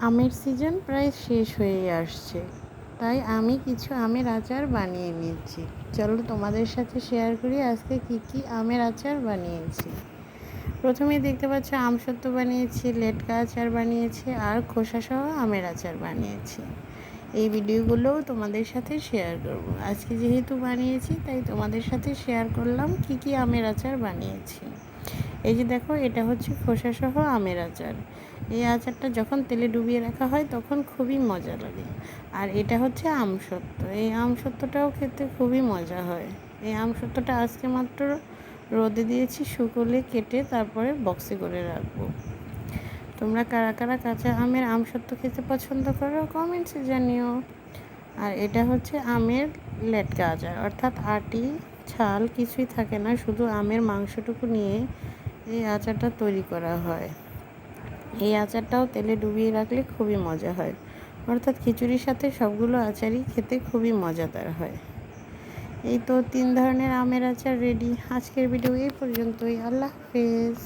আমের সিজন প্রায় শেষ হয়ে আসছে, তাই আমি কিছু আমের আচার বানিয়ে নিয়েছি। চলো তোমাদের সাথে শেয়ার করি আজকে কি কি আমের আচার বানিয়েছি। প্রথমেই দেখতে পাচ্ছ আমসত্ত্ব বানিয়েছি, লেটকা আচার বানিয়েছি আর খোসাসহ আমের আচার বানিয়েছি। এই ভিডিওগুলোও তোমাদের সাথে শেয়ার করব। আজকে যেহেতু বানিয়েছি তাই তোমাদের সাথে শেয়ার করলাম কি কি আমের আচার বানিয়েছি। এই যে দেখো, এটা হচ্ছে খোসাসহ আমের আচার। এই আচারটা যখন তেলে ডুবিয়ে রাখা হয় তখন খুবই মজা লাগে। আর এটা হচ্ছে আমসত্ত্ব। এই আমসত্ত্বটাও খেতে খুবই মজা হয়। এই আমসত্ত্বটা আজকে মাত্র রোদে দিয়েছি, শুকোলে কেটে তারপরে বক্সে করে রাখবো। তোমরা কারা কারা কাঁচা আমের আমসত্ত্ব খেতে পছন্দ করো কমেন্টসে জানিও। আর এটা হচ্ছে আমের লেটকা আচার, অর্থাৎ আটি ছাল কিছুই থাকে না, শুধু আমের মাংসটুকু নিয়ে এই আচারটা তৈরি করা হয়। এই আচারটাও তেলে ডুবিয়ে রাখলে খুবই মজা হয়, অর্থাৎ খিচুড়ির সাথে সবগুলো আচারই খেতে খুবই মজাদার হয়। এই তো 3 ধরনের আমের আচার রেডি। আজকের ভিডিও এই পর্যন্তই। আল্লাহ হাফেজ।